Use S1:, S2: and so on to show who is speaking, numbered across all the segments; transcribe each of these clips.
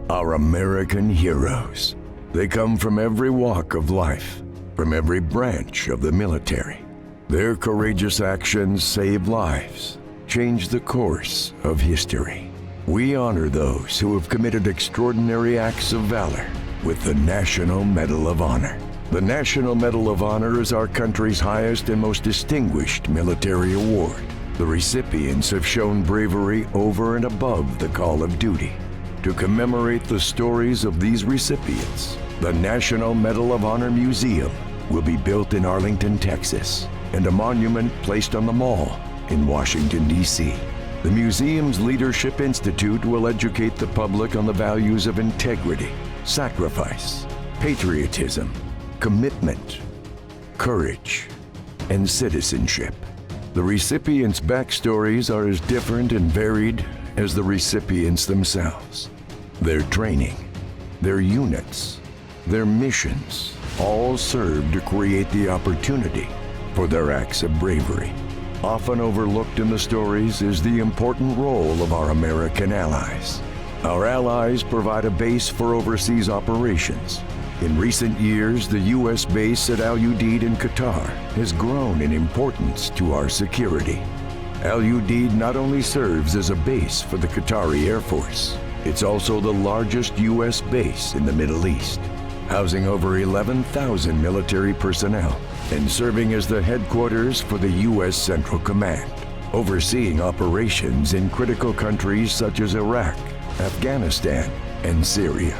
S1: Our American heroes. They come from every walk of life, from every branch of the military. Their courageous actions save lives, change the course of history. We honor those who have committed extraordinary acts of valor with the National Medal of Honor. The National Medal of Honor is our country's highest and most distinguished military award. The recipients have shown bravery over and above the call of duty. To commemorate the stories of these recipients, the National Medal of Honor Museum will be built in Arlington, Texas, and a monument placed on the Mall in Washington, D.C. The museum's Leadership Institute will educate the public on the values of integrity, sacrifice, patriotism, commitment, courage, and citizenship. The recipients' backstories are as different and varied as the recipients themselves. Their training, their units, their missions all serve to create the opportunity for their acts of bravery. Often overlooked in the stories is the important role of our American allies. Our allies provide a base for overseas operations. In recent years, the U.S. base at Al Udeid in Qatar has grown in importance to our security. Al Udeid not only serves as a base for the Qatari Air Force, it's also the largest U.S. base in the Middle East, housing over 11,000 military personnel and serving as the headquarters for the U.S. Central Command, overseeing operations in critical countries such as Iraq, Afghanistan, and Syria.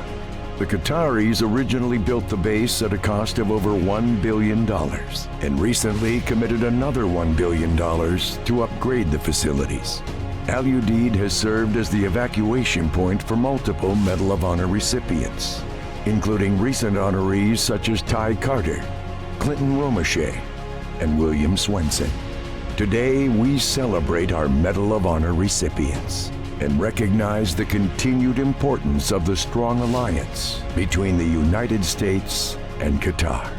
S1: The Qataris originally built the base at a cost of over $1 billion and recently committed another $1 billion to upgrade the facilities. Al Udeid has served as the evacuation point for multiple Medal of Honor recipients, including recent honorees such as Ty Carter, Clinton Romeshay, and William Swenson. Today, we celebrate our Medal of Honor recipients and recognize the continued importance of the strong alliance between the United States and Qatar.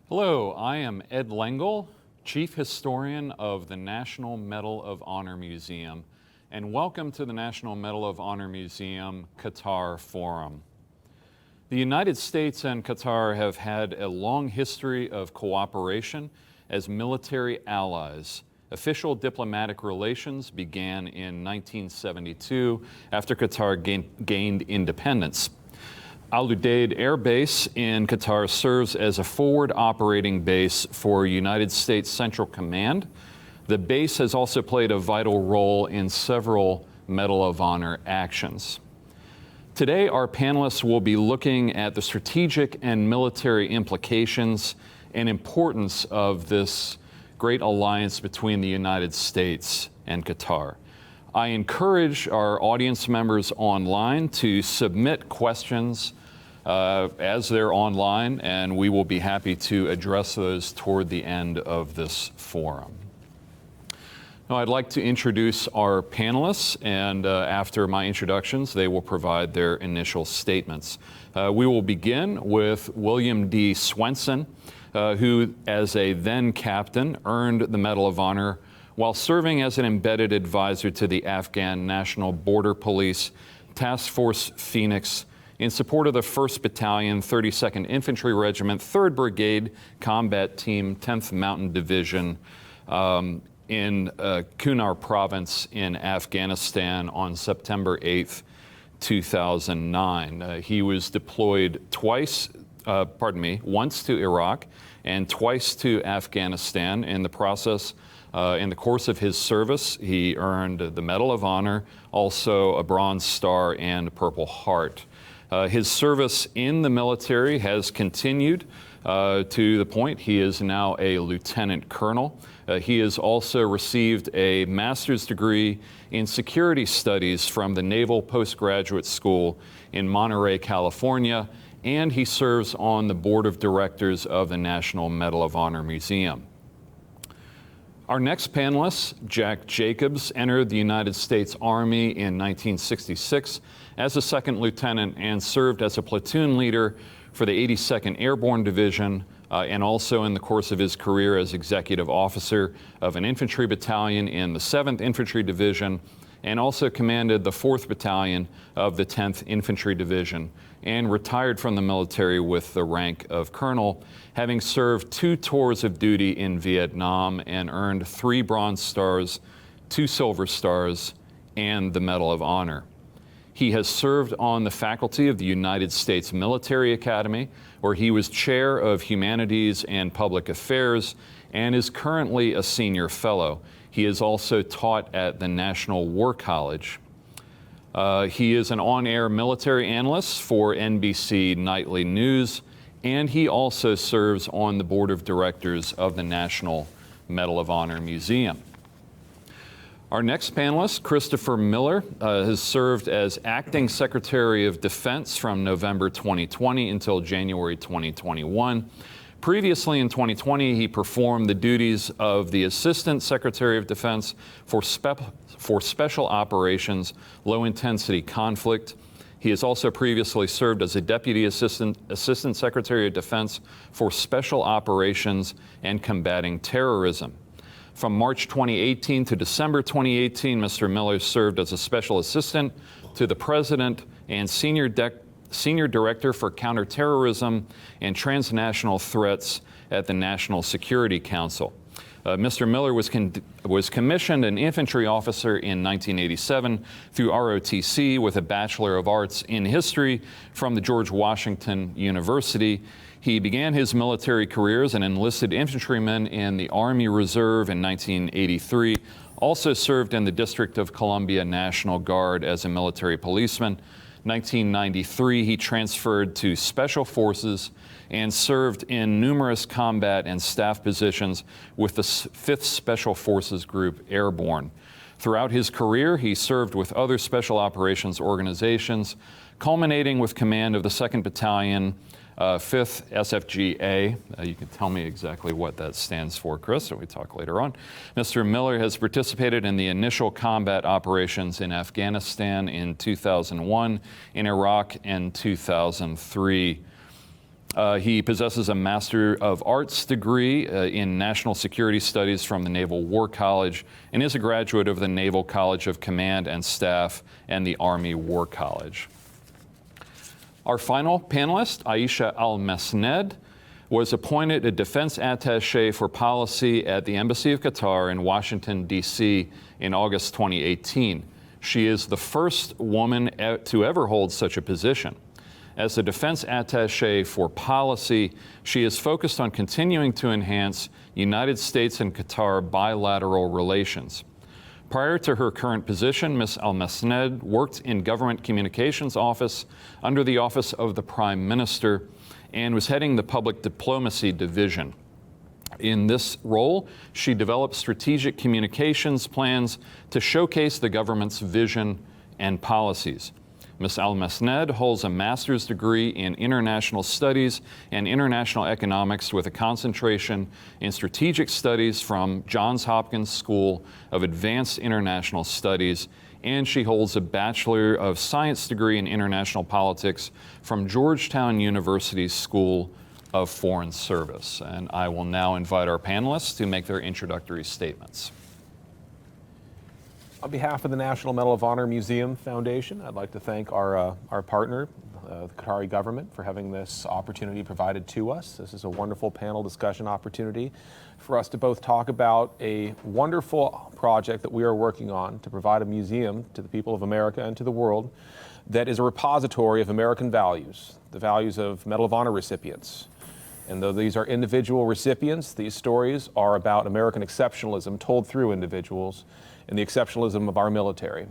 S2: Hello, I am Ed Lengel, Chief Historian of the National Medal of Honor Museum, and welcome to the National Medal of Honor Museum Qatar Forum. The United States and Qatar have had a long history of cooperation as military allies. Official diplomatic relations began in 1972 after Qatar gained independence. Al Udeid Air Base in Qatar serves as a forward operating base for United States Central Command. The base has also played a vital role in several Medal of Honor actions. Today, our panelists will be looking at the strategic and military implications and importance of this great alliance between the United States and Qatar. I encourage our audience members online to submit questions as they're online, and we will be happy to address those toward the end of this forum. Now, I'd like to introduce our panelists, and after my introductions, they will provide their initial statements. We will begin with William D. Swenson, who, as a then captain, earned the Medal of Honor while serving as an embedded advisor to the Afghan National Border Police Task Force Phoenix in support of the 1st Battalion, 32nd Infantry Regiment, 3rd Brigade Combat Team, 10th Mountain Division, in Kunar Province in Afghanistan on September 8th, 2009. He was deployed once to Iraq and twice to Afghanistan. In the process, in the course of his service, he earned the Medal of Honor, also a Bronze Star and a Purple Heart. His service in the military has continued to the point he is now a lieutenant colonel. He has also received a master's degree in security studies from the Naval Postgraduate School in Monterey, California, and he serves on the board of directors of the National Medal of Honor Museum. Our next panelist, Jack Jacobs, entered the United States Army in 1966 as a second lieutenant and served as a platoon leader for the 82nd Airborne Division and also in the course of his career as executive officer of an infantry battalion in the 7th Infantry Division, and also commanded the 4th Battalion of the 10th Infantry Division, and retired from the military with the rank of colonel, having served 2 tours of duty in Vietnam and earned 3 Bronze Stars, 2 Silver Stars, and the Medal of Honor. He has served on the faculty of the United States Military Academy, where he was chair of Humanities and Public Affairs, and is currently a senior fellow. He is also taught at the National War College. He is an on-air military analyst for NBC Nightly News, and he also serves on the board of directors of the National Medal of Honor Museum. Our next panelist, Christopher Miller, has served as Acting Secretary of Defense from November 2020 until January 2021. Previously in 2020, he performed the duties of the Assistant Secretary of Defense for Special Operations, Low Intensity Conflict. He has also previously served as a Deputy Assistant Secretary of Defense for Special Operations and Combating Terrorism. From March 2018 to December 2018, Mr. Miller served as a Special Assistant to the President and Senior Director for Counterterrorism and Transnational Threats at the National Security Council. Mr. Miller was commissioned an infantry officer in 1987 through ROTC with a Bachelor of Arts in History from the George Washington University. He began his military career as an enlisted infantryman in the Army Reserve in 1983, also served in the District of Columbia National Guard as a military policeman. 1993, he transferred to Special Forces and served in numerous combat and staff positions with the 5th Special Forces Group Airborne. Throughout his career, he served with other special operations organizations, culminating with command of the 2nd Battalion, 5th SFGA. You can tell me exactly what that stands for, Chris, so we talk later on. Mr. Miller has participated in the initial combat operations in Afghanistan in 2001, in Iraq in 2003. He possesses a Master of Arts degree in National Security Studies from the Naval War College and is a graduate of the Naval College of Command and Staff and the Army War College. Our final panelist, Aisha Al-Mesned, was appointed a defense attaché for policy at the Embassy of Qatar in Washington, D.C. in August 2018. She is the first woman to ever hold such a position. As a defense attaché for policy, she is focused on continuing to enhance United States and Qatar bilateral relations. Prior to her current position, Ms. Al-Mesned worked in Government Communications Office under the Office of the Prime Minister and was heading the Public Diplomacy Division. In this role, she developed strategic communications plans to showcase the government's vision and policies. Ms. Al-Mesned holds a master's degree in international studies and international economics with a concentration in strategic studies from Johns Hopkins School of Advanced International Studies, and she holds a Bachelor of Science degree in international politics from Georgetown University's School of Foreign Service. And I will now invite our panelists to make their introductory statements.
S3: On behalf of the National Medal of Honor Museum Foundation, I'd like to thank our partner, the Qatari government, for having this opportunity provided to us. This is a wonderful panel discussion opportunity for us to both talk about a wonderful project that we are working on to provide a museum to the people of America and to the world that is a repository of American values, the values of Medal of Honor recipients. And though these are individual recipients, these stories are about American exceptionalism told through individuals and the exceptionalism of our military.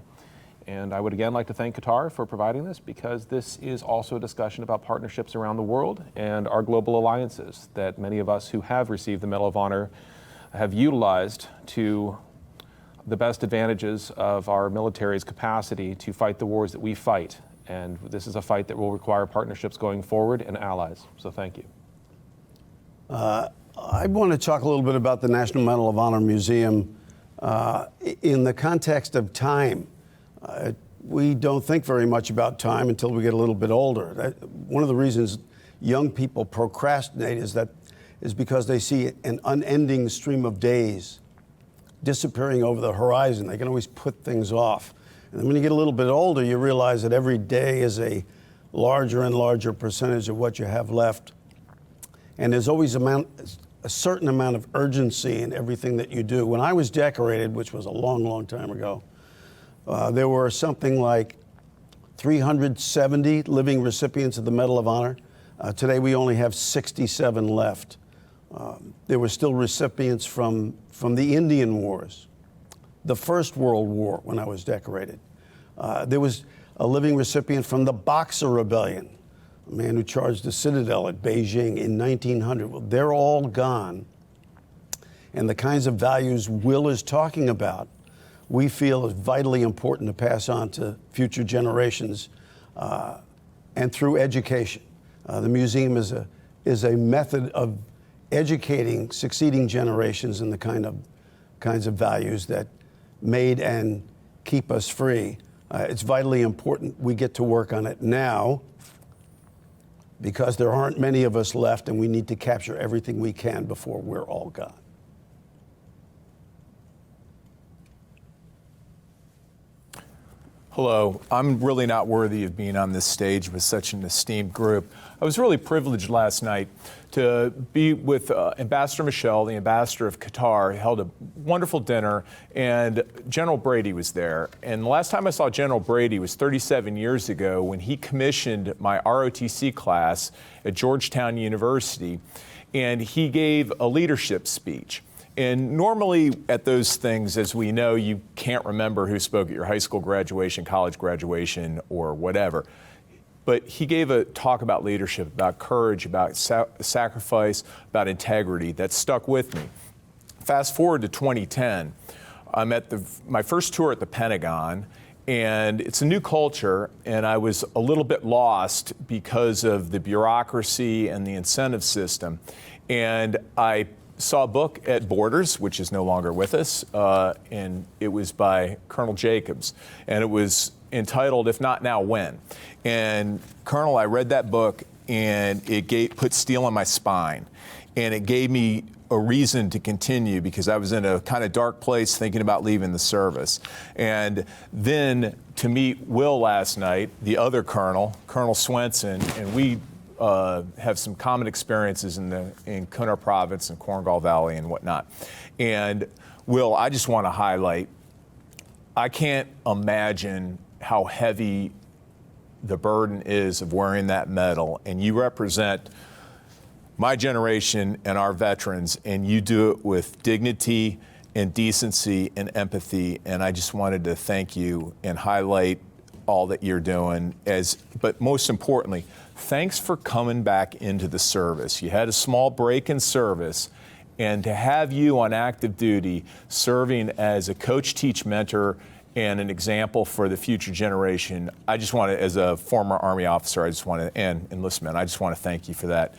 S3: And I would again like to thank Qatar for providing this, because this is also a discussion about partnerships around the world and our global alliances that many of us who have received the Medal of Honor have utilized to the best advantages of our military's capacity to fight the wars that we fight. And this is a fight that will require partnerships going forward and allies. So thank you.
S4: I want to talk a little bit about the National Medal of Honor Museum in the context of time. We don't think very much about time until we get a little bit older. One of the reasons young people procrastinate is because they see an unending stream of days disappearing over the horizon. They can always put things off. And then when you get a little bit older, you realize that every day is a larger and larger percentage of what you have left. And there's always a certain amount of urgency in everything that you do. When I was decorated, which was a long, long time ago, there were something like 370 living recipients of the Medal of Honor. Today we only have 67 left. There were still recipients from the Indian Wars, the First World War when I was decorated. There was a living recipient from the Boxer Rebellion, a man who charged the Citadel at Beijing in 1900. Well, they're all gone. And the kinds of values Will is talking about, we feel is vitally important to pass on to future generations and through education. The museum is a method of educating succeeding generations in the kinds of values that made and keep us free. It's vitally important we get to work on it now because there aren't many of us left and we need to capture everything we can before we're all gone.
S5: Hello, I'm really not worthy of being on this stage with such an esteemed group. I was really privileged last night to be with Ambassador Michel, the ambassador of Qatar, held a wonderful dinner, and General Brady was there. And the last time I saw General Brady was 37 years ago when he commissioned my ROTC class at Georgetown University, and he gave a leadership speech. And normally at those things, as we know, you can't remember who spoke at your high school graduation, college graduation, or whatever. But he gave a talk about leadership, about courage, about sacrifice, about integrity that stuck with me. Fast forward to 2010, I'm at my first tour at the Pentagon, and it's a new culture, and I was a little bit lost because of the bureaucracy and the incentive system. And I saw a book at Borders, which is no longer with us, and it was by Colonel Jacobs, and it was entitled If Not Now, When? And Colonel, I read that book, and it put steel in my spine, and it gave me a reason to continue because I was in a kind of dark place thinking about leaving the service. And then to meet Will last night, the other Colonel, Colonel Swenson, and we have some common experiences in Kunar Province and Korengal Valley and whatnot. And Will, I just want to highlight, I can't imagine how heavy the burden is of wearing that medal. And you represent my generation and our veterans, and you do it with dignity and decency and empathy. And I just wanted to thank you and highlight all that you're doing. But most importantly, thanks for coming back into the service. You had a small break in service, and to have you on active duty serving as a coach, teach, mentor, and an example for the future generation, I just want to, as a former Army officer, and enlistment, I just want to thank you for that.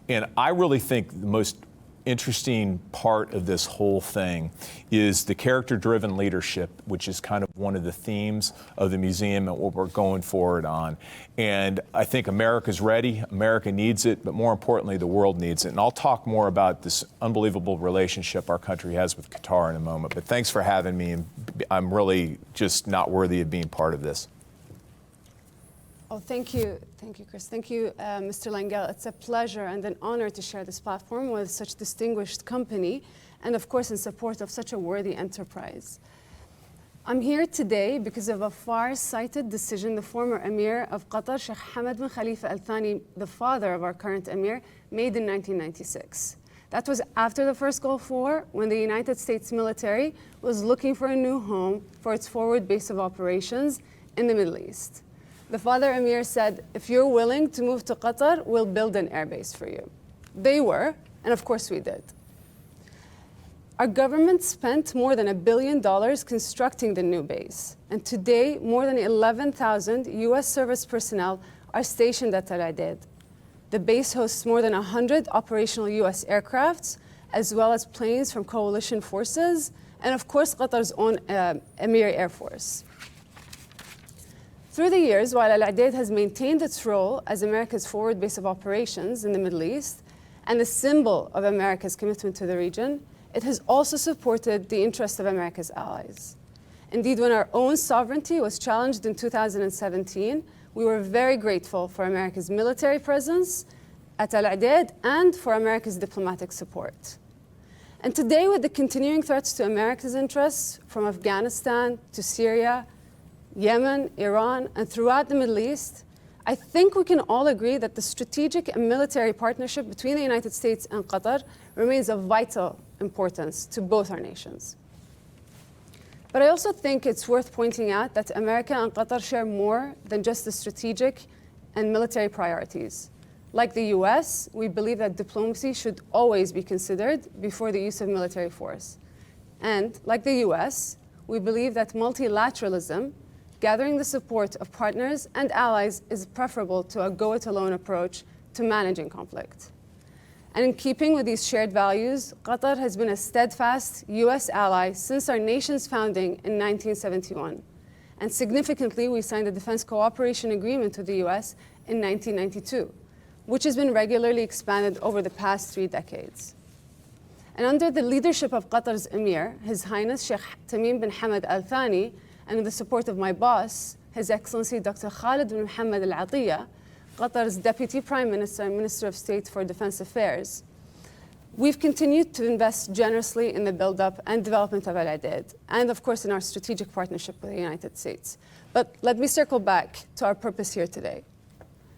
S5: And I really think the most interesting part of this whole thing is the character-driven leadership, which is kind of one of the themes of the museum and what we're going forward on. And I think America's ready, America needs it, but more importantly, the world needs it. And I'll talk more about this unbelievable relationship our country has with Qatar in a moment. But thanks for having me, and I'm really just not worthy of being part of this.
S6: Oh, thank you, Chris. Thank you, Mr. Langell. It's a pleasure and an honor to share this platform with such distinguished company, and of course in support of such a worthy enterprise. I'm here today because of a far-sighted decision the former Emir of Qatar, Sheikh Hamad bin Khalifa Al Thani, the father of our current Emir, made in 1996. That was after the first Gulf War, when the United States military was looking for a new home for its forward base of operations in the Middle East. The father Emir said, if you're willing to move to Qatar, we'll build an airbase for you. They were, and of course we did. Our government spent more than $1 billion constructing the new base. And today, more than 11,000 US service personnel are stationed at Al Udeid. The base hosts more than 100 operational US aircrafts, as well as planes from coalition forces, and of course, Qatar's own Emir Air Force. Through the years, while Al-Udeid has maintained its role as America's forward base of operations in the Middle East and a symbol of America's commitment to the region, it has also supported the interests of America's allies. Indeed, when our own sovereignty was challenged in 2017, we were very grateful for America's military presence at Al-Udeid and for America's diplomatic support. And today, with the continuing threats to America's interests from Afghanistan to Syria, Yemen, Iran, and throughout the Middle East, I think we can all agree that the strategic and military partnership between the United States and Qatar remains of vital importance to both our nations. But I also think it's worth pointing out that America and Qatar share more than just the strategic and military priorities. Like the US, we believe that diplomacy should always be considered before the use of military force. And like the US, we believe that multilateralism, gathering the support of partners and allies, is preferable to a go-it-alone approach to managing conflict. And in keeping with these shared values, Qatar has been a steadfast US ally since our nation's founding in 1971. And significantly, we signed a defense cooperation agreement with the US in 1992, which has been regularly expanded over the past 3 decades. And under the leadership of Qatar's Emir, His Highness Sheikh Tamim bin Hamad Al Thani, and with the support of my boss, His Excellency Dr. Khalid bin Mohammed Al Atiyah, Qatar's Deputy Prime Minister and Minister of State for Defense Affairs, we've continued to invest generously in the build-up and development of Al-Udeid, and of course in our strategic partnership with the United States. But let me circle back to our purpose here today.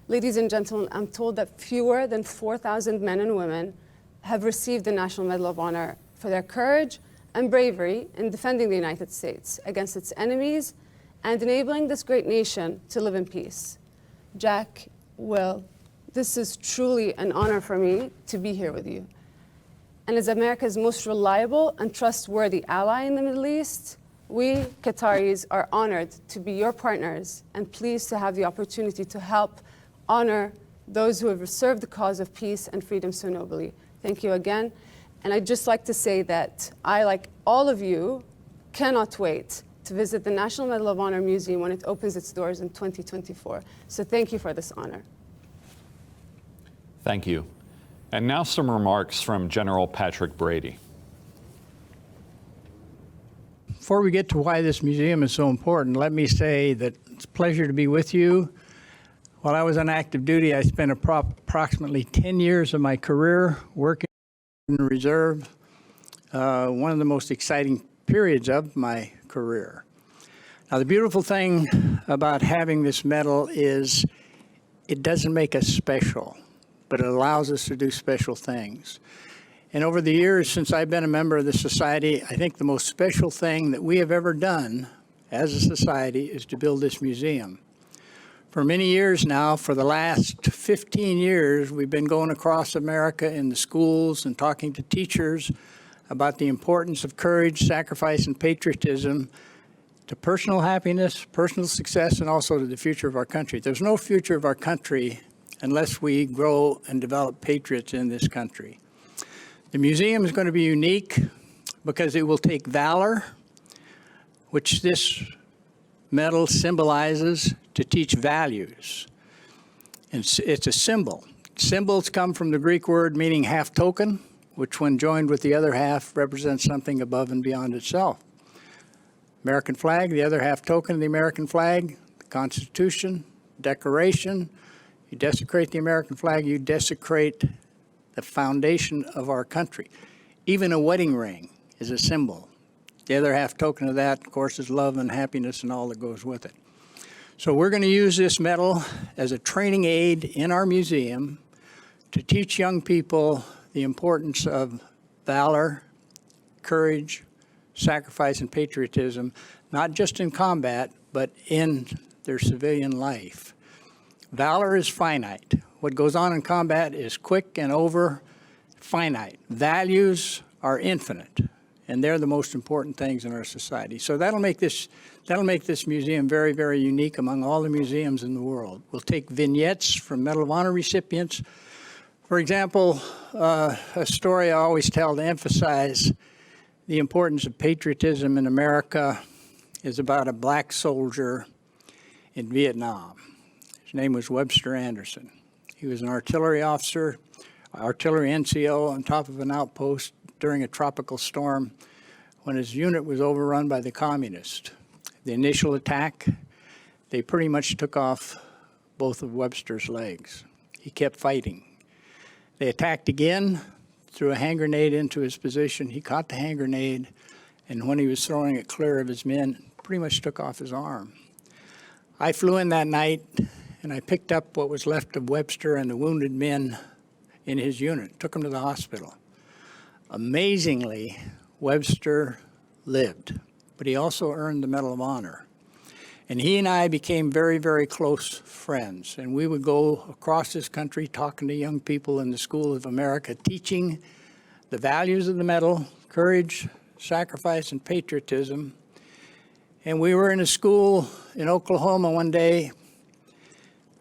S6: Ladies and gentlemen, I'm told that fewer than 4,000 men and women have received the National Medal of Honor for their courage and bravery in defending the United States against its enemies and enabling this great nation to live in peace. Jack, Will, this is truly an honor for me to be here with you. And as America's most reliable and trustworthy ally in the Middle East, we Qataris are honored to be your partners and pleased to have the opportunity to help honor those who have served the cause of peace and freedom so nobly. Thank you again. And I'd just like to say that I, like all of you, cannot wait to visit the National Medal of Honor Museum when it opens its doors in 2024. So thank you for this honor.
S2: Thank you. And now some remarks from General Patrick Brady.
S7: Before we get to why this museum is so important, let me say that it's a pleasure to be with you. While I was on active duty, I spent approximately 10 years of my career working in the reserve, one of the most exciting periods of my career. Now, the beautiful thing about having this medal is it doesn't make us special, but it allows us to do special things. And over the years since I've been a member of the society, I think the most special thing that we have ever done as a society is to build this museum. For many years now, for the last 15 years, we've been going across America in the schools and talking to teachers about the importance of courage, sacrifice, and patriotism to personal happiness, personal success, and also to the future of our country. There's no future of our country unless we grow and develop patriots in this country. The museum is going to be unique because it will take valor, which this medal symbolizes, to teach values. It's a symbol. Symbols come from the Greek word meaning half token, which when joined with the other half represents something above and beyond itself. American flag, the other half token of the American flag, the Constitution, Declaration. You desecrate the American flag, you desecrate the foundation of our country. Even a wedding ring is a symbol. The other half token of that, of course, is love and happiness and all that goes with it. So we're going to use this medal as a training aid in our museum to teach young people the importance of valor, courage, sacrifice, and patriotism, not just in combat, but in their civilian life. Valor is finite. What goes on in combat is quick and over, finite. Values are infinite, and they're the most important things in our society. So that'll make this museum very, very unique among all the museums in the world. We'll take vignettes from Medal of Honor recipients, For example, a story I always tell to emphasize the importance of patriotism in America is about a black soldier in Vietnam. His name was Webster Anderson. He was an artillery officer, artillery NCO on top of an outpost during a tropical storm when his unit was overrun by the communists. The initial attack, they pretty much took off both of Webster's legs. He kept fighting. They attacked again, threw a hand grenade into his position. He caught the hand grenade, and when he was throwing it clear of his men, pretty much took off his arm. I flew in that night, and I picked up what was left of Webster and the wounded men in his unit, took them to the hospital. Amazingly, Webster lived, but he also earned the Medal of Honor. And he and I became very, very close friends. And we would go across this country talking to young people in the School of America, teaching the values of the medal, courage, sacrifice, and patriotism. And we were in a school in Oklahoma one day,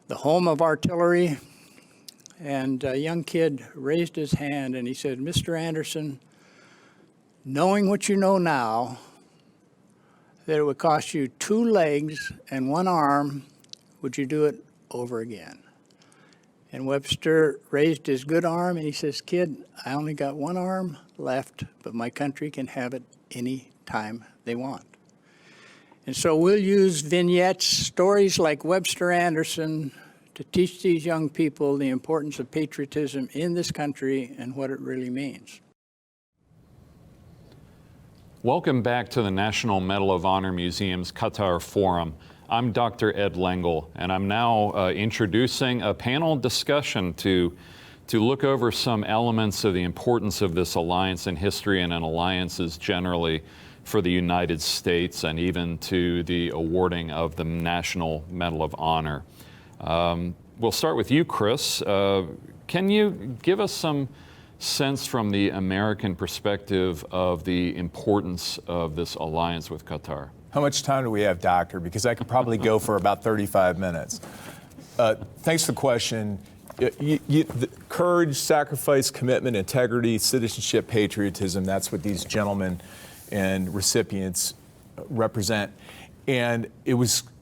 S7: the home of artillery, and a young kid raised his hand and he said, "Mr. Anderson, knowing what you know now, that it would cost you 2 legs and 1 arm, would you do it over again?" And Webster raised his good arm and he says, "Kid, I only got 1 arm left, but my country can have it any time they want." And so we'll use vignettes, stories like Webster Anderson, to teach these young people the importance of patriotism in this country and what it really means.
S2: Welcome back to the National Medal of Honor Museum's Qatar Forum. I'm Dr. Ed Lengel, and I'm now introducing a panel discussion to look over some elements of the importance of this alliance in history and in alliances generally for the United States, and even to the awarding of the National Medal of Honor. We'll start with you, Chris. Can you give us some sense from the American perspective of the importance of this alliance with Qatar?
S5: How much time do we have, Doctor? Because I could probably go for about 35 minutes. Thanks for the question. The courage, sacrifice, commitment, integrity, citizenship, patriotism, that's what these gentlemen and recipients represent. And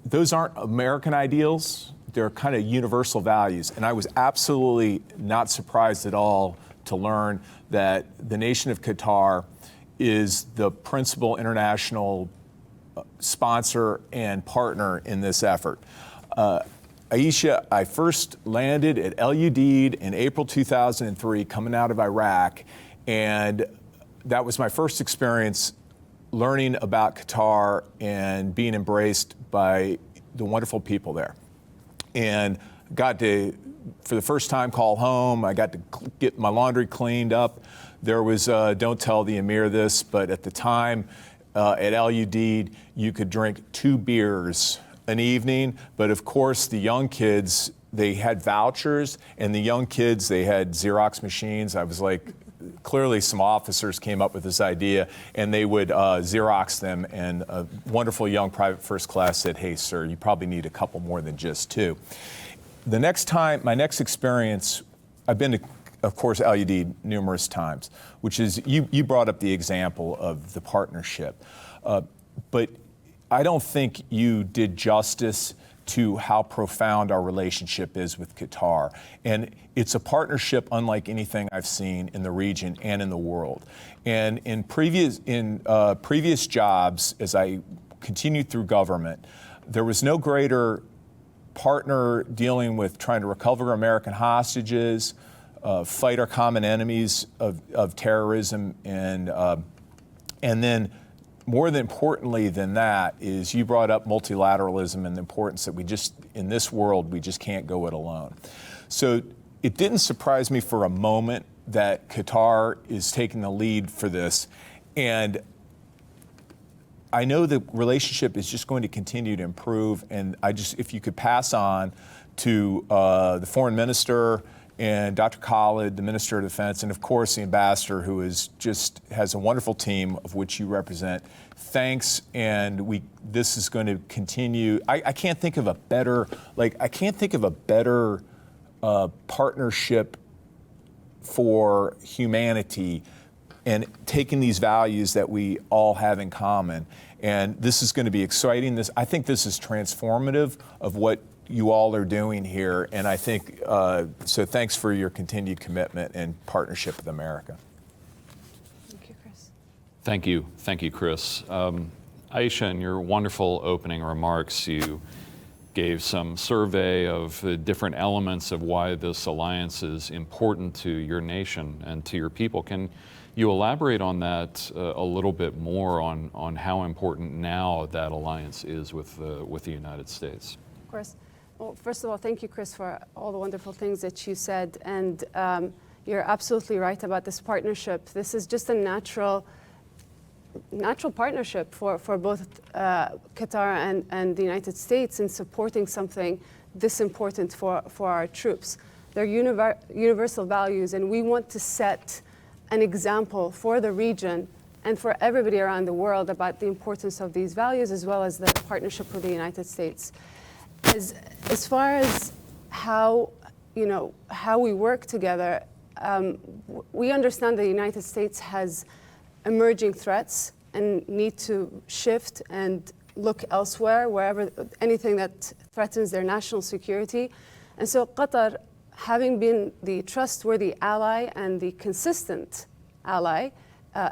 S5: those aren't American ideals, they're kind of universal values. And I was absolutely not surprised at all to learn that the nation of Qatar is the principal international sponsor and partner in this effort. Aisha, I first landed at El Udeid in April 2003, coming out of Iraq, and that was my first experience learning about Qatar and being embraced by the wonderful people there. And got to, for the first time, call home. I got to get my laundry cleaned up. There was, don't tell the Emir this, but at the time at El Udeid, you could drink 2 beers an evening. But of course, the young kids, they had vouchers, and the young kids, they had Xerox machines. I was like, clearly some officers came up with this idea, and they would Xerox them, and a wonderful young private first class said, "Hey, sir, you probably need a couple more than just 2. The next time, my next experience, I've been to, of course, El Udeid numerous times, which is, you brought up the example of the partnership. But I don't think you did justice to how profound our relationship is with Qatar. And it's a partnership unlike anything I've seen in the region and in the world. And in previous jobs, as I continued through government, there was no greater partner dealing with trying to recover American hostages, fight our common enemies of terrorism, and then more than importantly than that is you brought up multilateralism and the importance that in this world, we just can't go it alone. So it didn't surprise me for a moment that Qatar is taking the lead for this. And I know the relationship is just going to continue to improve. And if you could pass on to the foreign minister and Dr. Khalid, the Minister of Defense, and of course the ambassador, who has a wonderful team of which you represent. Thanks, and this is going to continue. I can't think of a better partnership for humanity and taking these values that we all have in common. And this is going to be exciting. I think this is transformative of what you all are doing here. And I think, so thanks for your continued commitment and partnership with America.
S6: Thank you, Chris.
S2: Thank you. Thank you, Chris. Aisha, in your wonderful opening remarks, you gave some survey of the different elements of why this alliance is important to your nation and to your people. Can you elaborate on that a little bit more on how important now that alliance is with the United States?
S6: Of course. Well, first of all, thank you, Chris, for all the wonderful things that you said. And you're absolutely right about this partnership. This is just a natural partnership for both Qatar and the United States in supporting something this important for our troops. They're universal values, and we want to set an example for the region and for everybody around the world about the importance of these values, as well as the partnership with the United States. As far as how we work together, we understand the United States has emerging threats and need to shift and look elsewhere, wherever anything that threatens their national security. And so Qatar, having been the trustworthy ally and the consistent ally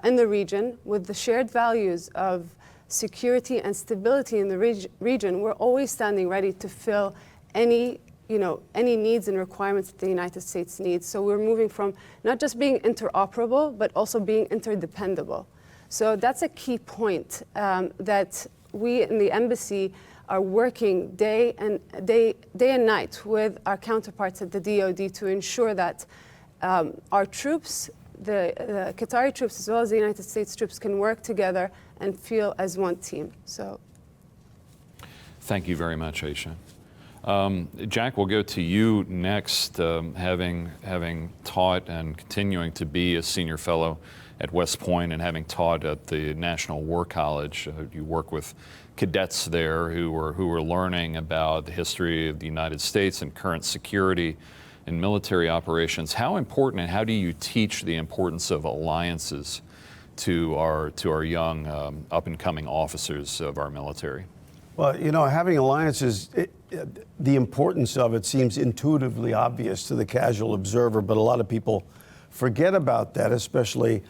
S6: in the region with the shared values of security and stability in the region, we're always standing ready to fill any needs and requirements that the United States needs. So we're moving from not just being interoperable, but also being interdependable. So that's a key point that we in the embassy are working day and night with our counterparts at the DoD to ensure that our troops, the Qatari troops as well as the United States troops, can work together and feel as one team. So,
S2: thank you very much, Aisha. Jack, we'll go to you next. Having taught and continuing to be a senior fellow at West Point and having taught at the National War College, you work with cadets there who were learning about the history of the United States and current security and military operations. How important and how do you teach the importance of alliances to our young up-and-coming officers of our military?
S4: Well, having alliances, the importance of it seems intuitively obvious to the casual observer, but a lot of people forget about that, especially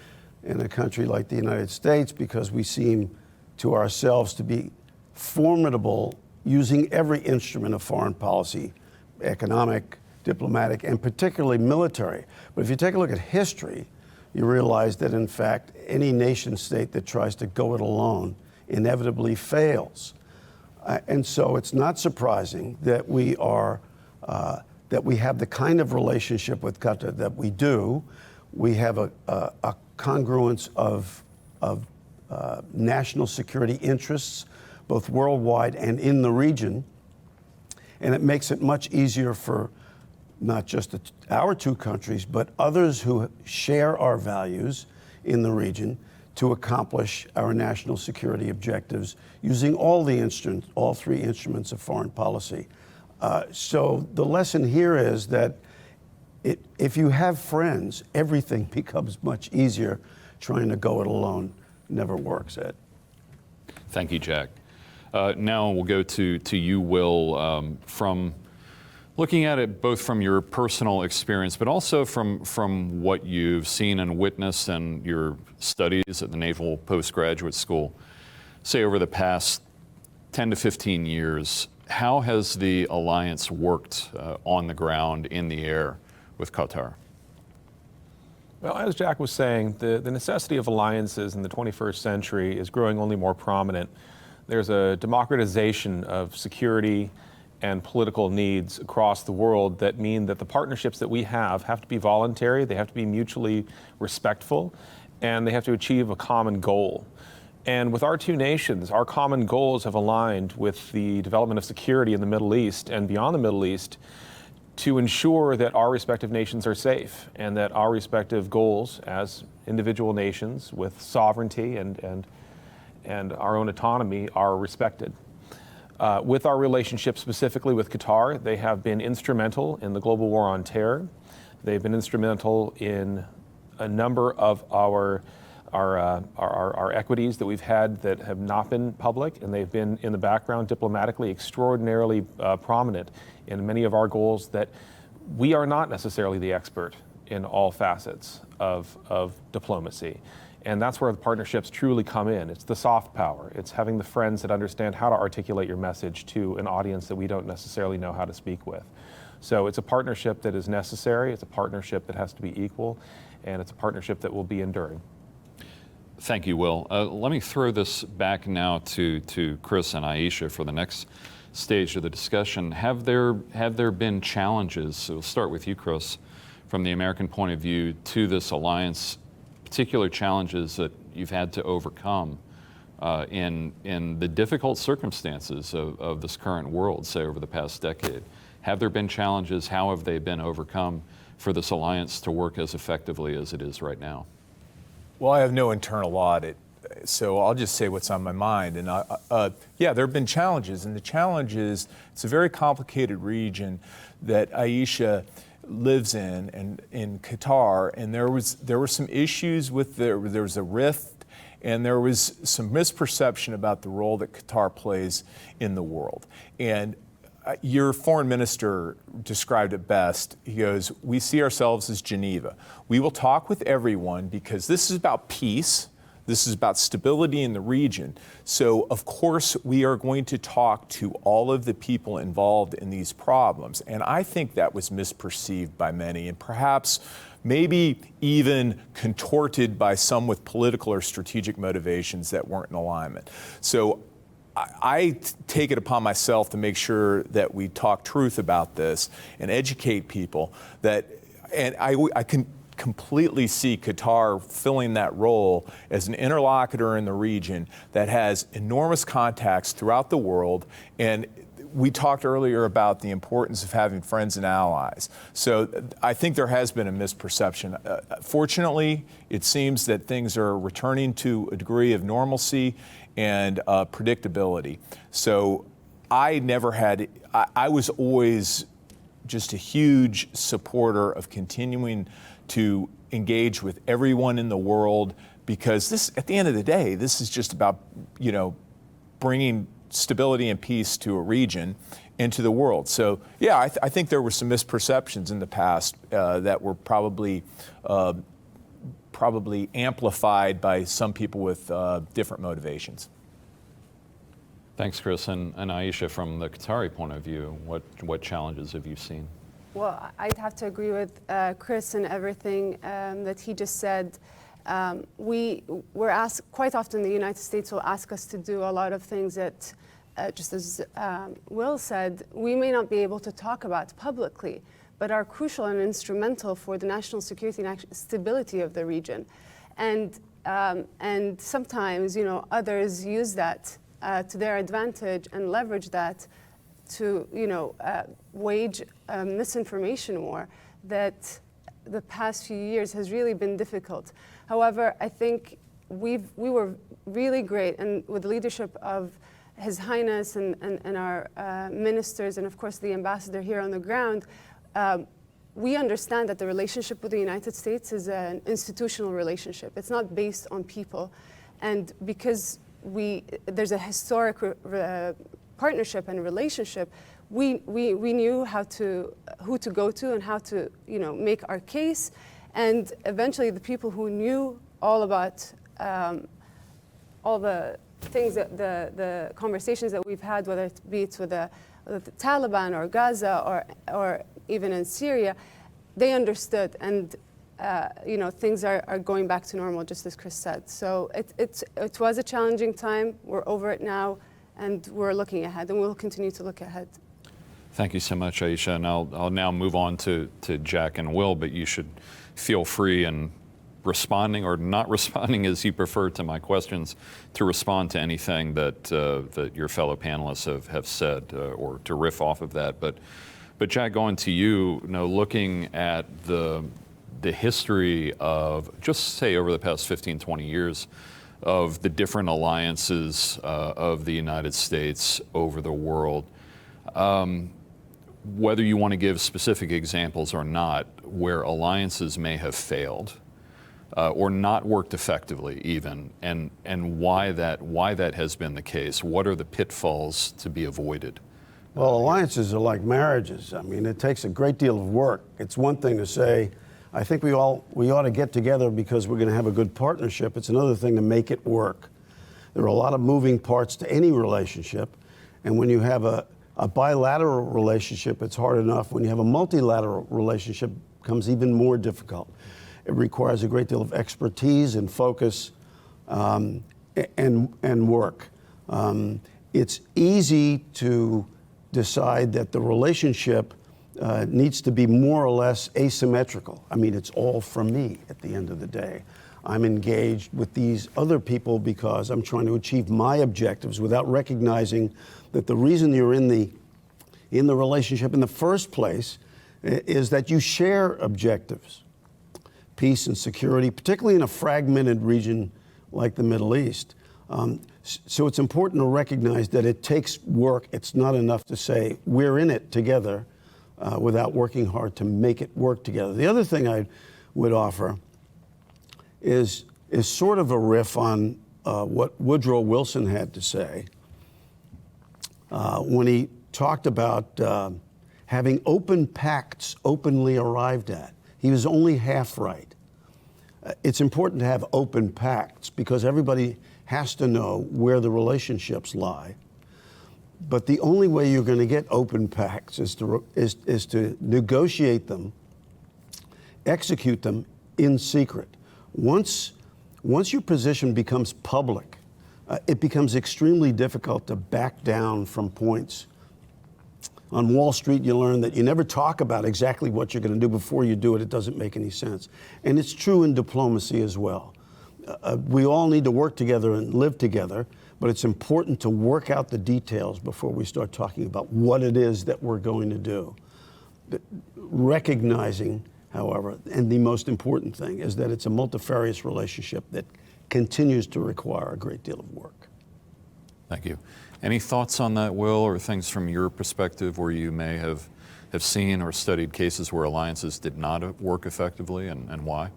S4: in a country like the United States, because we seem to ourselves to be formidable using every instrument of foreign policy, economic, diplomatic, and particularly military. But if you take a look at history, you realize that, in fact, any nation state that tries to go it alone inevitably fails. And so it's not surprising that we have the kind of relationship with Qatar that we do. We have a congruence of national security interests, both worldwide and in the region. And it makes it much easier for not just our two countries, but others who share our values in the region to accomplish our national security objectives using all three instruments of foreign policy. So the lesson here is that if you have friends, everything becomes much easier. Trying to go it alone never works, Ed.
S2: Thank you, Jack. Now we'll go to you, Will, from looking at it both from your personal experience, but also from what you've seen and witnessed in your studies at the Naval Postgraduate School, say over the past 10 to 15 years, how has the alliance worked on the ground, in the air, with Qatar?
S3: Well, as Jack was saying, the necessity of alliances in the 21st century is growing only more prominent. There's a democratization of security and political needs across the world that mean that the partnerships that we have to be voluntary, they have to be mutually respectful, and they have to achieve a common goal. And with our two nations, our common goals have aligned with the development of security in the Middle East and beyond the Middle East to ensure that our respective nations are safe and that our respective goals as individual nations with sovereignty and our own autonomy are respected. With our relationship specifically with Qatar, they have been instrumental in the global war on terror. They've been instrumental in a number of our equities that we've had that have not been public, and they've been in the background diplomatically extraordinarily prominent in many of our goals that we are not necessarily the expert in all facets of diplomacy. And that's where the partnerships truly come in. It's the soft power. It's having the friends that understand how to articulate your message to an audience that we don't necessarily know how to speak with. So it's a partnership that is necessary. It's a partnership that has to be equal, and it's a partnership that will be enduring.
S2: Thank you, Will. Let me throw this back now to Chris and Aisha for the next stage of the discussion. Have there been challenges, so we'll start with you, Chris, from the American point of view to this alliance, particular challenges that you've had to overcome in the difficult circumstances of this current world, say over the past decade? Have there been challenges? How have they been overcome for this alliance to work as effectively as it is right now?
S5: Well, I have no internal audit, so I'll just say what's on my mind. And yeah, there have been challenges, and the challenge is it's a very complicated region that Aisha lives in, and in Qatar, and there were some issues with there was a rift, and there was some misperception about the role that Qatar plays in the world. And your foreign minister described it best. He goes, "We see ourselves as Geneva. We will talk with everyone because this is about peace. This is about stability in the region. So, of course, we are going to talk to all of the people involved in these problems." And I think that was misperceived by many, and perhaps maybe even contorted by some with political or strategic motivations that weren't in alignment. So I take it upon myself to make sure that we talk truth about this and educate people that, and I can completely see Qatar filling that role as an interlocutor in the region that has enormous contacts throughout the world. And we talked earlier about the importance of having friends and allies. So I think there has been a misperception. Fortunately, it seems that things are returning to a degree of normalcy and predictability. So I was always just a huge supporter of continuing to engage with everyone in the world, because this, at the end of the day, this is just about, bringing stability and peace to a region and to the world. So yeah, I think there were some misperceptions in the past that were probably amplified by some people with different motivations.
S2: Thanks, Chris. And Aisha, from the Qatari point of view, what challenges have you seen?
S6: Well, I'd have to agree with Chris and everything that he just said. We're asked, quite often the United States will ask us to do a lot of things that, just as Will said, we may not be able to talk about publicly, but are crucial and instrumental for the national security and stability of the region. And sometimes, others use that to their advantage and leverage that to, wage a misinformation war that the past few years has really been difficult. However, I think we were really great, and with the leadership of His Highness and our ministers, and of course the ambassador here on the ground, we understand that the relationship with the United States is an institutional relationship. It's not based on people. And because there's a historic partnership and relationship, we knew who to go to and how to make our case. And eventually the people who knew all about all the things, the conversations that we've had, whether it be with the Taliban or Gaza or even in Syria, they understood, and things are going back to normal, just as Chris said. So it was a challenging time. We're over it now, and we're looking ahead, and we'll continue to look ahead.
S2: Thank you so much, Aisha. And I'll now move on to Jack and Will, but you should feel free in responding or not responding as you prefer to my questions, to respond to anything that your fellow panelists have said or to riff off of that. But Jack, going to you, looking at the history of, just say over the past 15, 20 years, of the different alliances of the United States over the world, whether you want to give specific examples or not, where alliances may have failed or not worked effectively even, and why that has been the case. What are the pitfalls to be avoided?
S4: Well, alliances are like marriages. I mean, it takes a great deal of work. It's one thing to say, I think we ought to get together because we're going to have a good partnership. It's another thing to make it work. There are a lot of moving parts to any relationship, and when you have a bilateral relationship, it's hard enough. When you have a multilateral relationship, it becomes even more difficult. It requires a great deal of expertise and focus and work. It's easy to decide that the relationship needs to be more or less asymmetrical. I mean, it's all for me at the end of the day. I'm engaged with these other people because I'm trying to achieve my objectives without recognizing that the reason you're in the relationship in the first place is that you share objectives, peace and security, particularly in a fragmented region like the Middle East. So it's important to recognize that it takes work. It's not enough to say we're in it together without working hard to make it work together. The other thing I would offer is sort of a riff on what Woodrow Wilson had to say when he talked about having open pacts openly arrived at. He was only half right. It's important to have open pacts because everybody has to know where the relationships lie. But the only way you're going to get open pacts is to negotiate them, execute them in secret. Once your position becomes public, it becomes extremely difficult to back down from points. On Wall Street, you learn that you never talk about exactly what you're going to do before you do it. It doesn't make any sense. And it's true in diplomacy as well. We all need to work together and live together, but it's important to work out the details before we start talking about what it is that we're going to do. Recognizing, however, and the most important thing is that it's a multifarious relationship that continues to require a great deal of work.
S2: Thank you. Any thoughts on that, Will, or things from your perspective where you may have seen or studied cases where alliances did not work effectively and why?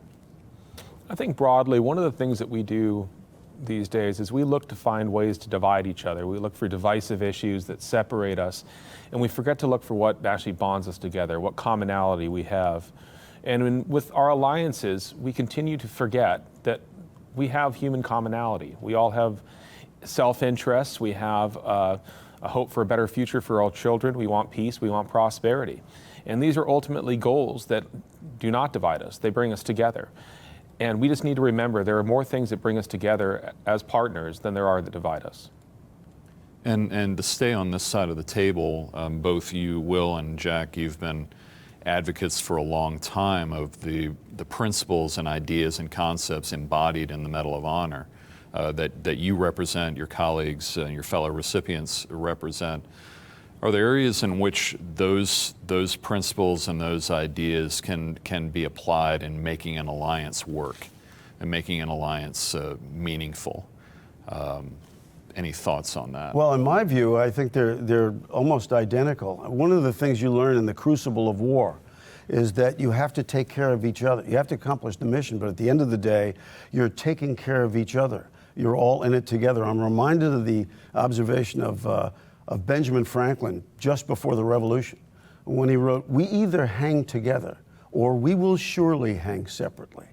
S3: I think broadly, one of the things that we do these days is we look to find ways to divide each other. We look for divisive issues that separate us, and we forget to look for what actually bonds us together, what commonality we have. And with our alliances, we continue to forget that we have human commonality. We all have self-interests. We have a hope for a better future for our children. We want peace. We want prosperity. And these are ultimately goals that do not divide us. They bring us together. And we just need to remember there are more things that bring us together as partners than there are that divide us.
S2: And to stay on this side of the table, both you, Will, and Jack, you've been advocates for a long time of the principles and ideas and concepts embodied in the Medal of Honor that you represent, your colleagues, your fellow recipients represent. Are there areas in which those principles and those ideas can be applied in making an alliance work and making an alliance meaningful? Any thoughts on that?
S4: Well, in my view, I think they're almost identical. One of the things you learn in the crucible of war is that you have to take care of each other. You have to accomplish the mission, but at the end of the day, you're taking care of each other. You're all in it together. I'm reminded of the observation of Benjamin Franklin just before the Revolution, when he wrote, "We either hang together or we will surely hang separately."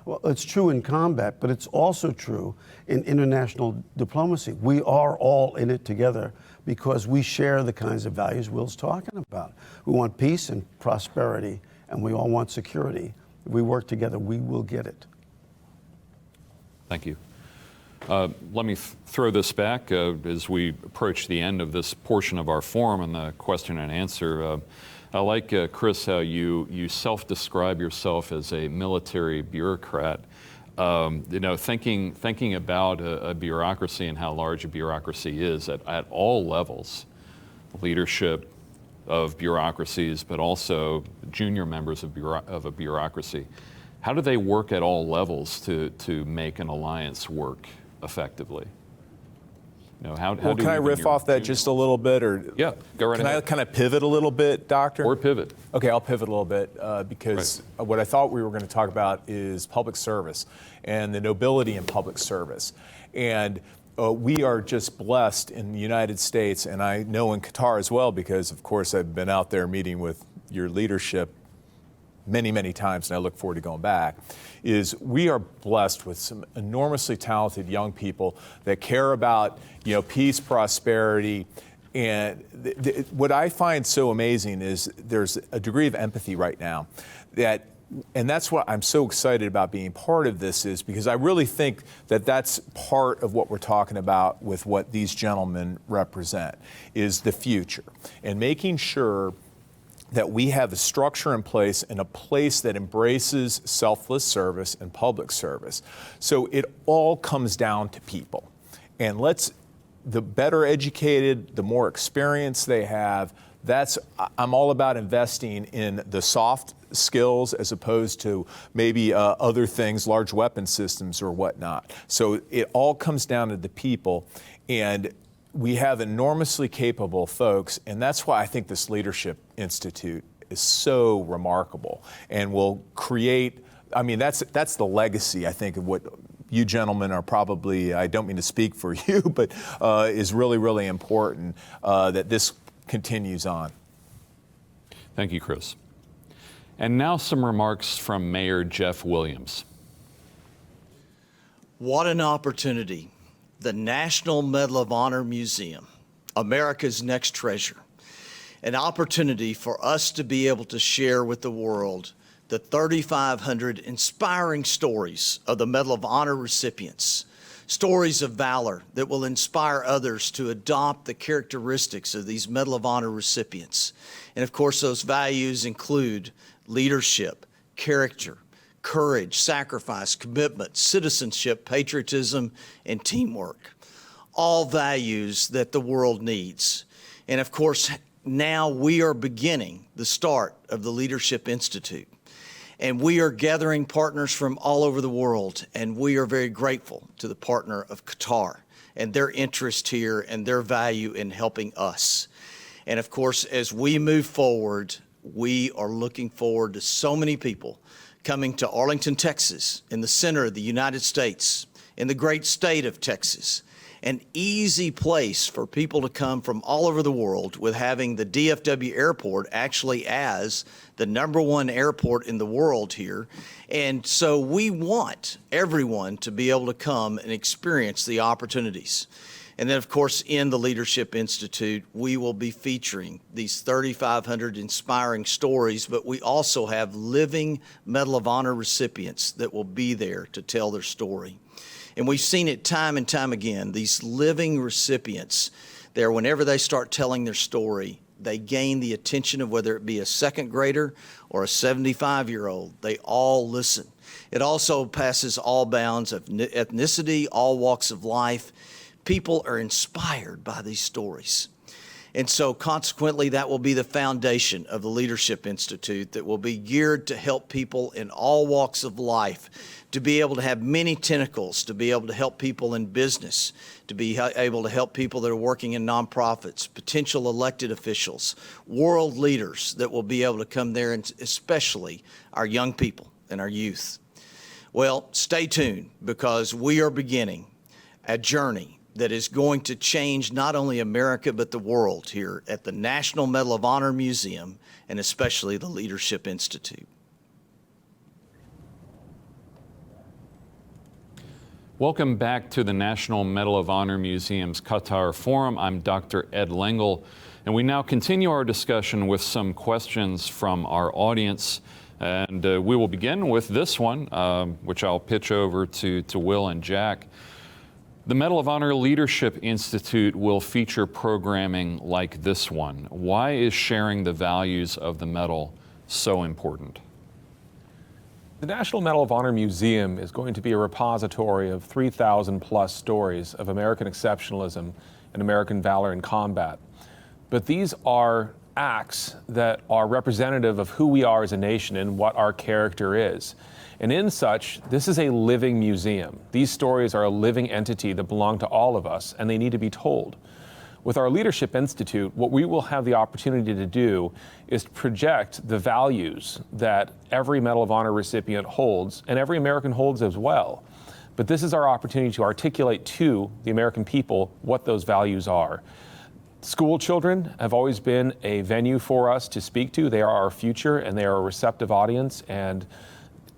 S4: Well, it's true in combat, but it's also true in international diplomacy. We are all in it together because we share the kinds of values Will's talking about. We want peace and prosperity, and we all want security. If we work together, we will get it.
S2: Thank you. Let me throw this back as we approach the end of this portion of our forum and the question and answer. I like, Chris, how you self-describe yourself as a military bureaucrat. Thinking about a bureaucracy and how large a bureaucracy is at all levels, leadership of bureaucracies, but also junior members of a bureaucracy. How do they work at all levels to make an alliance work effectively? How
S5: Well,
S2: do
S5: can I
S2: even
S5: riff
S2: your
S5: off that
S2: junior
S5: just a little bit, or
S2: Yeah, go right
S5: can I
S2: ahead.
S5: kind of pivot a little bit, Doctor?
S2: Or pivot.
S5: Okay, I'll pivot a little bit because what I thought we were going to talk about is public service and the nobility in public service. And we are just blessed in the United States, and I know in Qatar as well, because of course I've been out there meeting with your leadership many, many times, and I look forward to going back, is we are blessed with some enormously talented young people that care about, peace, prosperity. And what I find so amazing is there's a degree of empathy right now and that's what I'm so excited about being part of this, is because I really think that that's part of what we're talking about with what these gentlemen represent, is the future, and making sure that we have a structure in place and a place that embraces selfless service and public service. So it all comes down to people. And the better educated, the more experience they have, I'm all about investing in the soft skills as opposed to maybe other things, large weapon systems or whatnot. So it all comes down to the people. And we have enormously capable folks, and that's why I think this Leadership Institute is so remarkable and will create, that's the legacy, I think, of what you gentlemen are probably, I don't mean to speak for you, but is really, really important that this continues on.
S2: Thank you, Chris. And now some remarks from Mayor Jeff Williams.
S8: What an opportunity. The National Medal of Honor Museum, America's next treasure. An opportunity for us to be able to share with the world the 3,500 inspiring stories of the Medal of Honor recipients, stories of valor that will inspire others to adopt the characteristics of these Medal of Honor recipients. And of course, those values include leadership, character, courage, sacrifice, commitment, citizenship, patriotism, and teamwork. All values that the world needs. And of course, now we are beginning the start of the Leadership Institute. And we are gathering partners from all over the world, and we are very grateful to the partner of Qatar and their interest here and their value in helping us. And of course, as we move forward, we are looking forward to so many people coming to Arlington, Texas, in the center of the United States, in the great state of Texas, an easy place for people to come from all over the world, with having the DFW airport actually as the #1 airport in the world here. And so we want everyone to be able to come and experience the opportunities. And then, of course, in the Leadership Institute, we will be featuring these 3,500 inspiring stories, but we also have living Medal of Honor recipients that will be there to tell their story. And we've seen it time and time again, these living recipients there, whenever they start telling their story, they gain the attention of whether it be a second grader or a 75-year-old. They all listen. It also passes all bounds of ethnicity, all walks of life. People are inspired by these stories. And so consequently, that will be the foundation of the Leadership Institute that will be geared to help people in all walks of life, to be able to have many tentacles, to be able to help people in business, to be able to help people that are working in nonprofits, potential elected officials, world leaders that will be able to come there, and especially our young people and our youth. Well, stay tuned, because we are beginning a journey that is going to change not only America, but the world here at the National Medal of Honor Museum, and especially the Leadership Institute.
S2: Welcome back to the National Medal of Honor Museum's Qatar Forum. I'm Dr. Ed Lengel, and we now continue our discussion with some questions from our audience. And we will begin with this one, which I'll pitch over to Will and Jack. The Medal of Honor Leadership Institute will feature programming like this one. Why is sharing the values of the medal so important?
S3: The National Medal of Honor Museum is going to be a repository of 3,000 plus stories of American exceptionalism and American valor in combat. But these are acts that are representative of who we are as a nation and what our character is. And in such, this is a living museum. These stories are a living entity that belong to all of us, and they need to be told. With our Leadership Institute, what we will have the opportunity to do is project the values that every Medal of Honor recipient holds, and every American holds as well. But this is our opportunity to articulate to the American people what those values are. School children have always been a venue for us to speak to. They are our future, and they are a receptive audience. And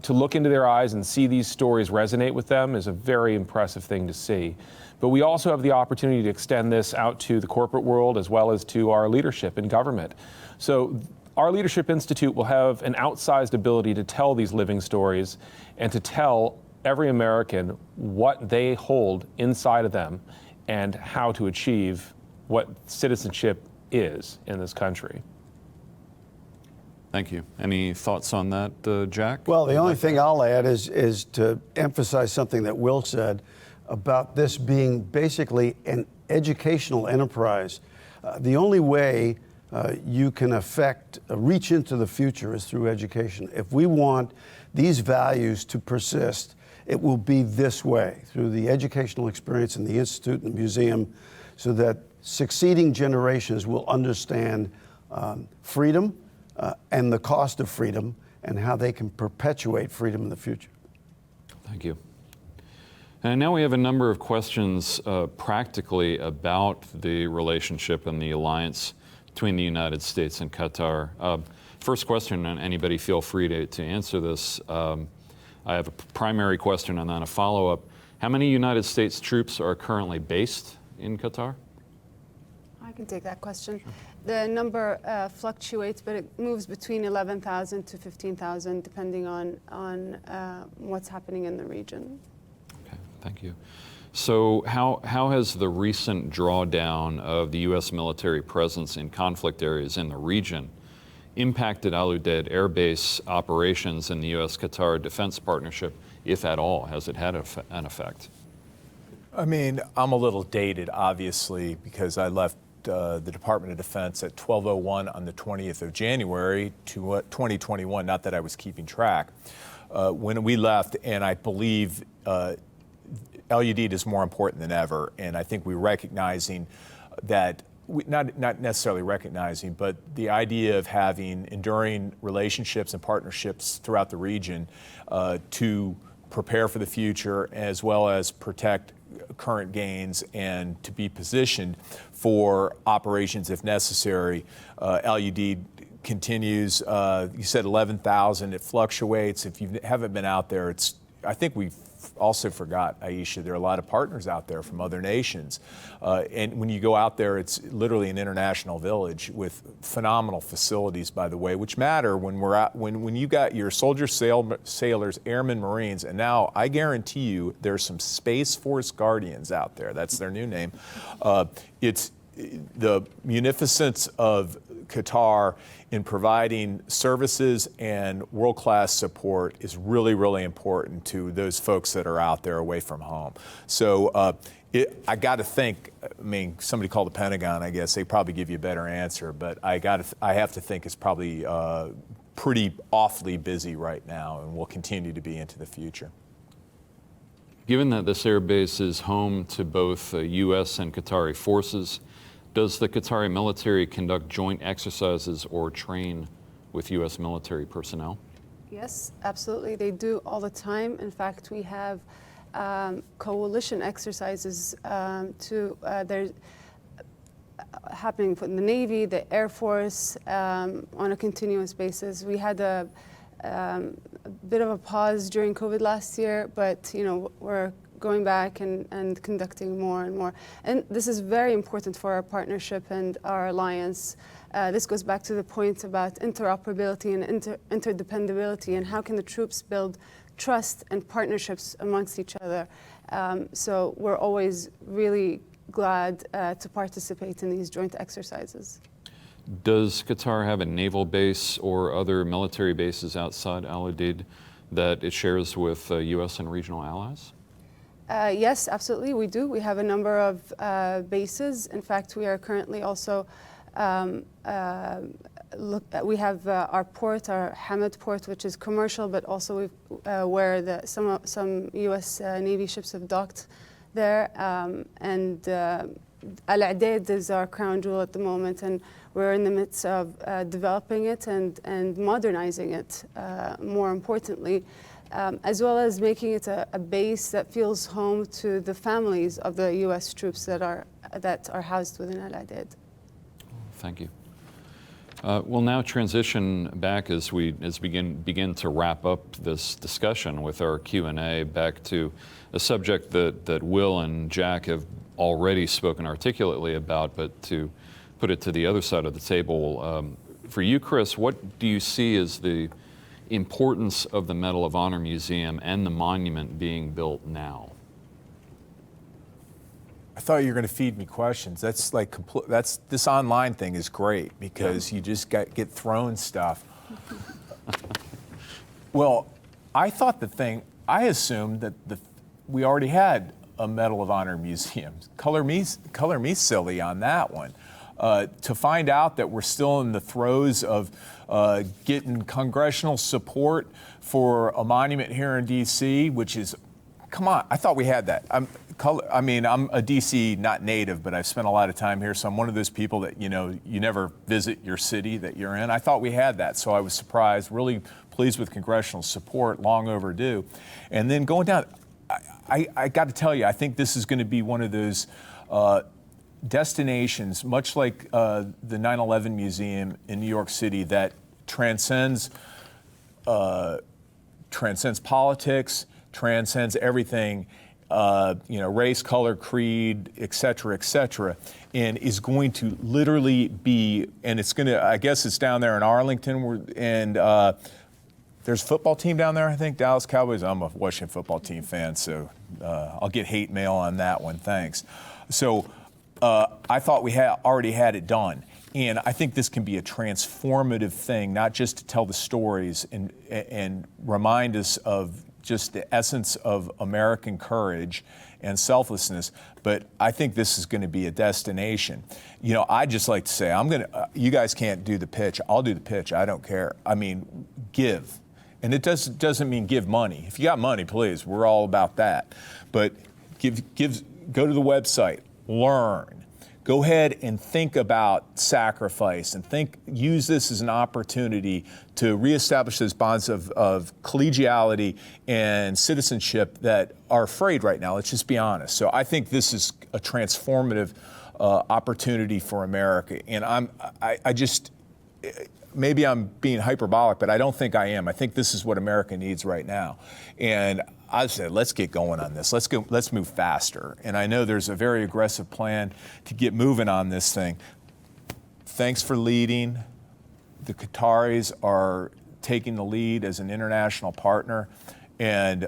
S3: to look into their eyes and see these stories resonate with them is a very impressive thing to see. But we also have the opportunity to extend this out to the corporate world as well as to our leadership in government. So our Leadership Institute will have an outsized ability to tell these living stories and to tell every American what they hold inside of them and how to achieve what citizenship is in this country.
S2: Thank you. Any thoughts on that, Jack?
S4: Well, the only thing I'll add is to emphasize something that Will said about this being basically an educational enterprise. The only way you can reach into the future is through education. If we want these values to persist, it will be this way, through the educational experience in the Institute and the museum, so that succeeding generations will understand freedom and the cost of freedom and how they can perpetuate freedom in the future.
S2: Thank you. And now we have a number of questions practically about the relationship and the alliance between the United States and Qatar. First question, and anybody feel free to answer this. I have a primary question and then a follow-up. How many United States troops are currently based in Qatar?
S6: I can take that question. Sure. The number fluctuates, but it moves between 11,000 to 15,000, depending on what's happening in the region.
S2: Okay, thank you. So how has the recent drawdown of the U.S. military presence in conflict areas in the region impacted Al Udeid Air Base operations in the U.S.-Qatar defense partnership, if at all? Has it had an effect?
S5: I mean, I'm a little dated, obviously, because I left the Department of Defense at 12:01 on the 20th of January to 2021, not that I was keeping track. When we left, and I believe Al Udeid is more important than ever, and I think we're recognizing that, not necessarily recognizing, but the idea of having enduring relationships and partnerships throughout the region to prepare for the future as well as protect current gains and to be positioned for operations if necessary. Al Udeid continues. You said 11,000. It fluctuates. If you haven't been out there, I think we've also forgot, Aisha, there are a lot of partners out there from other nations. And when you go out there, it's literally an international village with phenomenal facilities, by the way, which matter when you got your soldiers, sailors, airmen, Marines, and now I guarantee you there's some Space Force Guardians out there. That's their new name. It's the munificence of Qatar in providing services and world-class support is really, really important to those folks that are out there away from home. So I got to think, I mean, somebody called the Pentagon, I guess, they probably give you a better answer, but I have to think it's probably pretty awfully busy right now and will continue to be into the future.
S2: Given that this air base is home to both U.S. and Qatari forces, does the Qatari military conduct joint exercises or train with U.S. military personnel?
S6: Yes, absolutely. They do all the time. In fact, we have coalition exercises they're happening in the Navy, the Air Force, on a continuous basis. We had a bit of a pause during COVID last year, but we're going back and conducting more and more. And this is very important for our partnership and our alliance. This goes back to the point about interoperability and interdependability and how can the troops build trust and partnerships amongst each other. So we're always really glad to participate in these joint exercises.
S2: Does Qatar have a naval base or other military bases outside Al Udeid that it shares with U.S. and regional allies?
S6: Yes, absolutely, we do. We have a number of bases. In fact, we are currently also We have our port, our Hamad port, which is commercial, but also where some U.S. Navy ships have docked there. And Al-Udeid is our crown jewel at the moment, and we're in the midst of developing it and modernizing it, more importantly, as well as making it a base that feels home to the families of the U.S. troops that are housed within Al-Udeid.
S2: Thank you. We'll now transition back as we begin to wrap up this discussion with our Q&A back to a subject that Will and Jack have already spoken articulately about, but to put it to the other side of the table. For you, Chris, what do you see as the importance of the Medal of Honor Museum and the monument being built now?
S5: I thought you were going to feed me questions. That's like this online thing is great because you just get thrown stuff. Well, I assumed that we already had a Medal of Honor museum. Color me silly on that one. To find out that we're still in the throes of getting congressional support for a monument here in D.C., which is, come on, I thought we had that. I'm a D.C. not native, but I've spent a lot of time here, so I'm one of those people that, you never visit your city that you're in. I thought we had that, so I was surprised, really pleased with congressional support, long overdue. And then going down, I got to tell you, I think this is going to be one of those destinations, much like the 9/11 Museum in New York City, that transcends politics, transcends everything, race, color, creed, et cetera, and is going to literally be, and it's going to, I guess it's down there in Arlington, and there's a football team down there, I think, Dallas Cowboys. I'm a Washington football team fan, so I'll get hate mail on that one, thanks. So I thought we already had it done. And I think this can be a transformative thing, not just to tell the stories and remind us of just the essence of American courage and selflessness, but I think this is going to be a destination. I'd just like to say, you guys can't do the pitch. I'll do the pitch. I don't care. I mean, give. And it doesn't mean give money. If you got money, please, we're all about that. But go to the website, learn. Go ahead and think about sacrifice and use this as an opportunity to reestablish those bonds of collegiality and citizenship that are frayed right now. Let's just be honest. So I think this is a transformative opportunity for America. And I just, maybe I'm being hyperbolic, but I don't think I am. I think this is what America needs right now. And I said, let's get going on this. Let's move faster. And I know there's a very aggressive plan to get moving on this thing. Thanks for leading. The Qataris are taking the lead as an international partner. And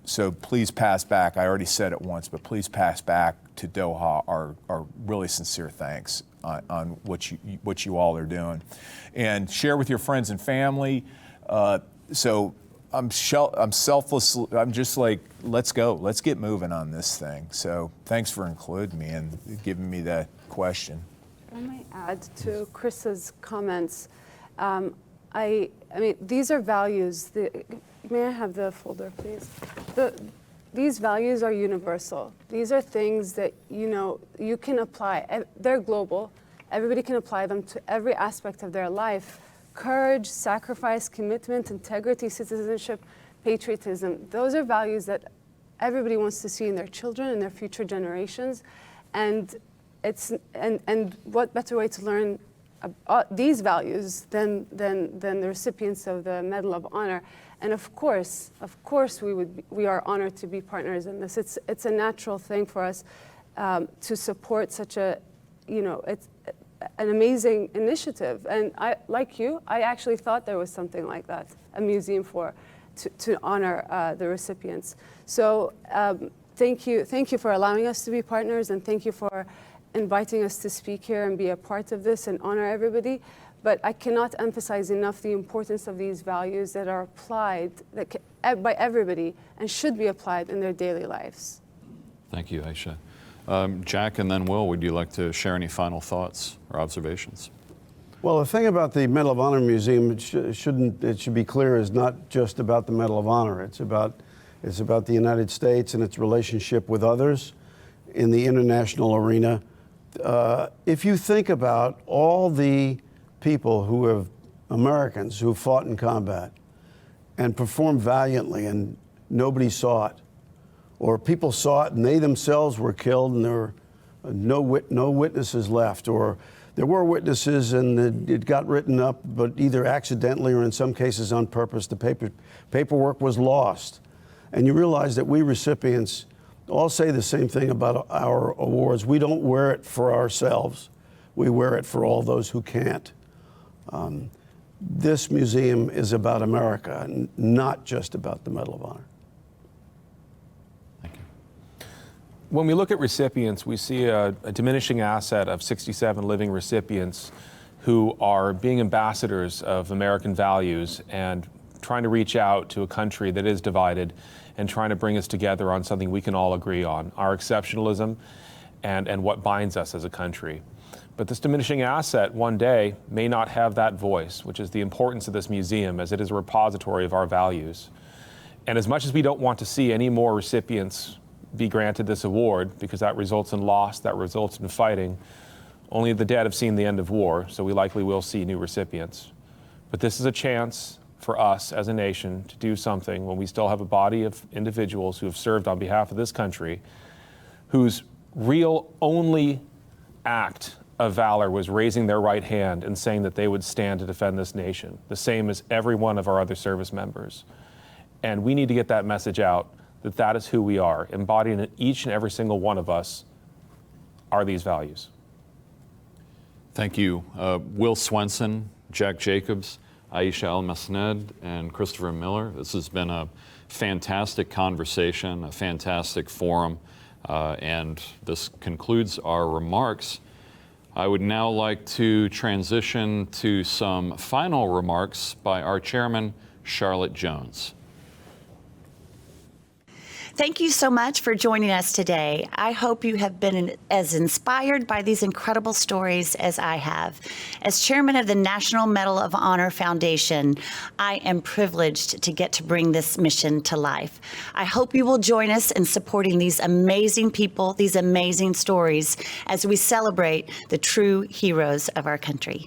S5: so please pass back. I already said it once, but please pass back to Doha our really sincere thanks on what you all are doing. And share with your friends and family. I'm selfless. I'm just like, let's go. Let's get moving on this thing. So thanks for including me and giving me that question.
S6: I might add to Chris's comments. I mean, these are values. May I have the folder, please? These values are universal. These are things that, you can apply. They're global. Everybody can apply them to every aspect of their life. Courage, sacrifice, commitment, integrity, citizenship, patriotism. Those are values that everybody wants to see in their children and their future generations. And what better way to learn these values than the recipients of the Medal of Honor. And of course, we are honored to be partners in this. It's a natural thing for us to support such a, it's an amazing initiative. And like you, I actually thought there was something like that, a museum to honor the recipients. So thank you for allowing us to be partners, and thank you for inviting us to speak here and be a part of this and honor everybody. But I cannot emphasize enough the importance of these values that are applied by everybody and should be applied in their daily lives.
S2: Thank you, Aisha. Jack and then Will, would you like to share any final thoughts or observations?
S4: Well, the thing about the Medal of Honor Museum, it should be clear, is not just about the Medal of Honor. It's about the United States and its relationship with others in the international arena. If you think about all the people Americans who fought in combat and performed valiantly and nobody saw it, or people saw it and they themselves were killed and there were no witnesses left, or there were witnesses and it got written up, but either accidentally or in some cases on purpose, the paperwork was lost. And you realize that we recipients all say the same thing about our awards. We don't wear it for ourselves. We wear it for all those who can't. This museum is about America, not just about the Medal of Honor.
S2: Thank you.
S3: When we look at recipients, we see a diminishing asset of 67 living recipients who are being ambassadors of American values and trying to reach out to a country that is divided and trying to bring us together on something we can all agree on, our exceptionalism and what binds us as a country. But this diminishing asset one day may not have that voice, which is the importance of this museum, as it is a repository of our values. And as much as we don't want to see any more recipients be granted this award, because that results in loss, that results in fighting, only the dead have seen the end of war, so we likely will see new recipients. But this is a chance for us as a nation to do something when we still have a body of individuals who have served on behalf of this country, whose real only act of valor was raising their right hand and saying that they would stand to defend this nation, the same as every one of our other service members. And we need to get that message out, that that is who we are. Embodied in each and every single one of us are these values.
S2: Thank you. Will Swenson, Jack Jacobs, Aisha El-Masned, and Christopher Miller. This has been a fantastic conversation, a fantastic forum, and this concludes our remarks. I would now like to transition to some final remarks by our chairman, Charlotte Jones.
S9: Thank you so much for joining us today. I hope you have been as inspired by these incredible stories as I have. As chairman of the National Medal of Honor Foundation, I am privileged to get to bring this mission to life. I hope you will join us in supporting these amazing people, these amazing stories, as we celebrate the true heroes of our country.